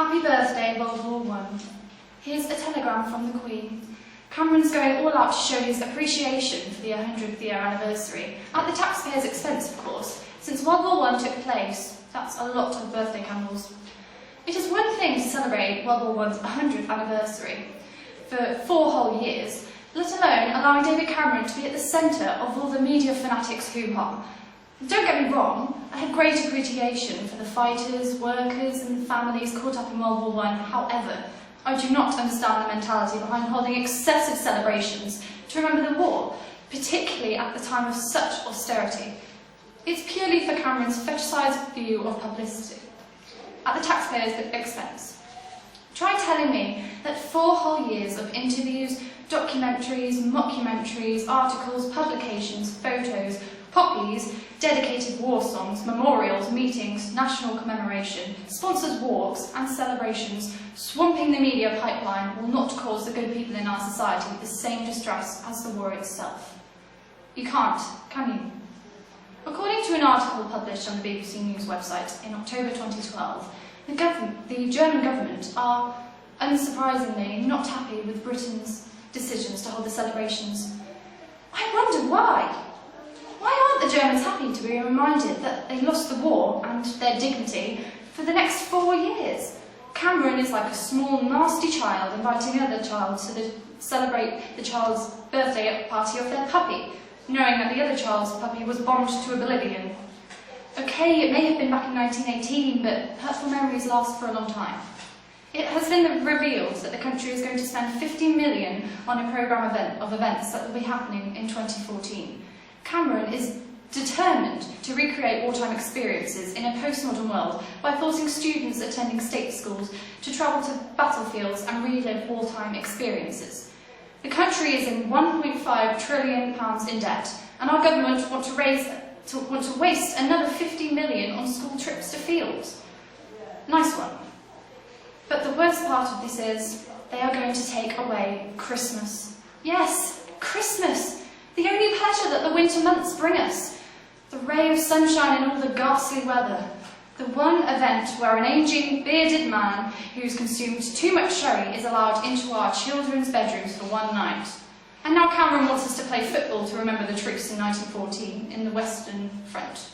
Happy birthday, World War I. Here's a telegram from the Queen. Cameron's going all out to show his appreciation for the 100th year anniversary, at the taxpayers' expense, of course. Since World War I took place, that's a lot of birthday candles. It is one thing to celebrate World War I's 100th anniversary for 4 whole years, let alone allowing David Cameron to be at the centre of all the media fanatics' hoo-ha. Don't get me wrong, I have great appreciation for the fighters, workers and families caught up in World War I. However, I do not understand the mentality behind holding excessive celebrations to remember the war, particularly at the time of such austerity. It's purely for Cameron's fetishised view of publicity, at the taxpayers' expense. Try telling me that 4 whole years of interviews, documentaries, mockumentaries, articles, publications, photos, poppies, dedicated war songs, memorials, meetings, national commemoration, sponsored walks and celebrations swamping the media pipeline will not cause the good people in our society the same distress as the war itself. You can't, can you? According to an article published on the BBC News website in October 2012, the German government are, unsurprisingly, not happy with Britain's decisions to hold the celebrations. I wonder why? Why aren't the Germans happy to be reminded that they lost the war and their dignity for the next 4 years? Cameron is like a small, nasty child inviting another child to celebrate the child's birthday party of their puppy, knowing that the other child's puppy was bombed to oblivion. Okay, it may have been back in 1918, but hurtful memories last for a long time. It has been revealed that the country is going to spend $50 million on a programme of events that will be happening in 2014. Cameron is determined to recreate wartime experiences in a postmodern world by forcing students attending state schools to travel to battlefields and relive wartime experiences. The country is in £1.5 trillion in debt, and our government want to waste another $50 million on school trips to fields. Nice one. But the worst part of this is they are going to take away Christmas. Yes, Christmas! The only pleasure that the winter months bring us. The ray of sunshine in all the ghastly weather. The one event where an ageing, bearded man who's consumed too much sherry is allowed into our children's bedrooms for one night. And now Cameron wants us to play football to remember the truce in 1914 in the Western Front.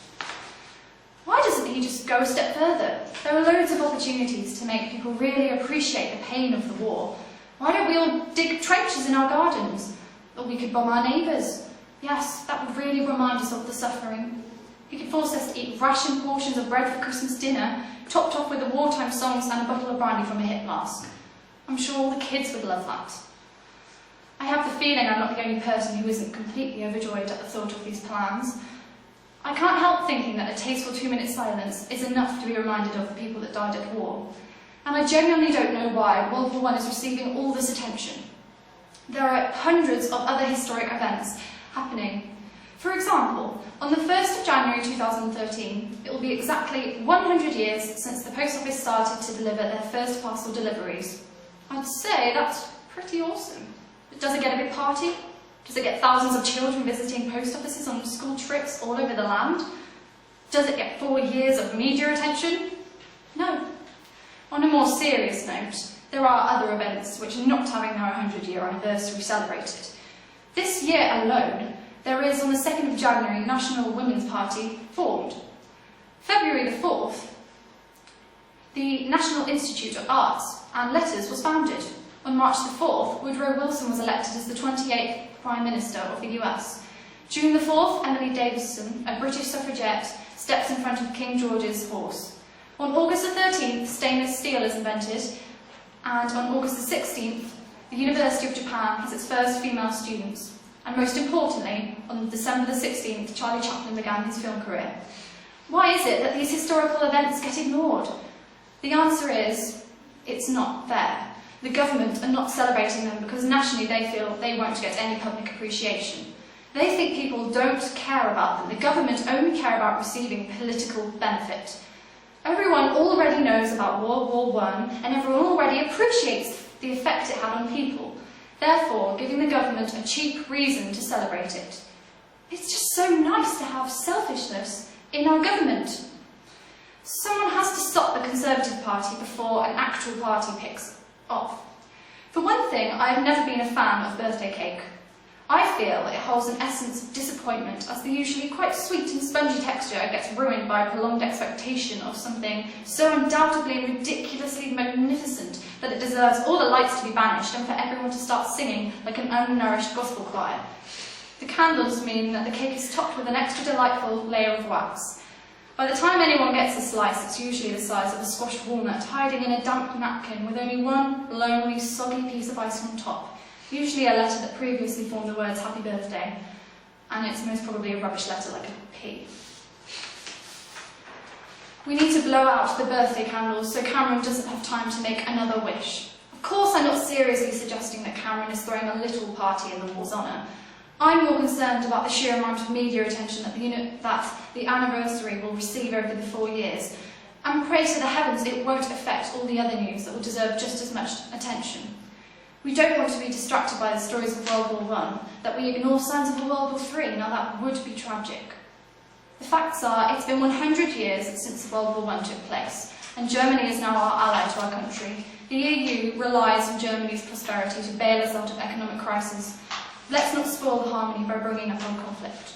Why doesn't he just go a step further? There are loads of opportunities to make people really appreciate the pain of the war. Why don't we all dig trenches in our gardens? Or we could bomb our neighbours. Yes, that would really remind us of the suffering. He could force us to eat ration portions of bread for Christmas dinner, topped off with the wartime songs and a bottle of brandy from a hip mask. I'm sure all the kids would love that. I have the feeling I'm not the only person who isn't completely overjoyed at the thought of these plans. I can't help thinking that a tasteful 2-minute silence is enough to be reminded of the people that died at war. And I genuinely don't know why World War I is receiving all this attention. There are hundreds of other historic events happening. For example, on the 1st of January 2013, it will be exactly 100 years since the post office started to deliver their first parcel deliveries. I'd say that's pretty awesome. Does it get a big party? Does it get thousands of children visiting post offices on school trips all over the land? Does it get 4 years of media attention? No. On a more serious note, there are other events which are not having their 100-year anniversary celebrated. This year alone, there is on the 2nd of January National Women's Party formed. February the 4th, the National Institute of Arts and Letters was founded. On March the 4th, Woodrow Wilson was elected as the 28th Prime Minister of the US. June the 4th, Emily Davison, a British suffragette, steps in front of King George's horse. On August the 13th, stainless steel is invented. And on August the 16th, the University of Japan has its first female students. And most importantly, on December the 16th, Charlie Chaplin began his film career. Why is it that these historical events get ignored? The answer is, it's not fair. The government are not celebrating them because nationally they feel they won't get any public appreciation. They think people don't care about them. The government only care about receiving political benefit. Everyone already knows about World War I, and everyone already appreciates the effect it had on people, therefore giving the government a cheap reason to celebrate it. It's just so nice to have selfishness in our government. Someone has to stop the Conservative Party before an actual party picks off. For one thing, I have never been a fan of birthday cake. I feel it holds an essence of disappointment, as the usually quite sweet and spongy texture gets ruined by a prolonged expectation of something so undoubtedly and ridiculously magnificent that it deserves all the lights to be banished and for everyone to start singing like an unnourished gospel choir. The candles mean that the cake is topped with an extra delightful layer of wax. By the time anyone gets a slice, it's usually the size of a squashed walnut, hiding in a damp napkin with only one lonely, soggy piece of ice on top, usually a letter that previously formed the words "Happy Birthday," and it's most probably a rubbish letter like a P. We need to blow out the birthday candles so Cameron doesn't have time to make another wish. Of course, I'm not seriously suggesting that Cameron is throwing a little party in the war's honour. I'm more concerned about the sheer amount of media attention that the anniversary will receive over the 4 years, and pray to the heavens it won't affect all the other news that will deserve just as much attention. We don't want to be distracted by the stories of World War I, that we ignore signs of a World War III. Now that would be tragic. The facts are, it's been 100 years since World War I took place, and Germany is now our ally to our country. The EU relies on Germany's prosperity to bail us out of economic crisis. Let's not spoil the harmony by bringing up our conflict.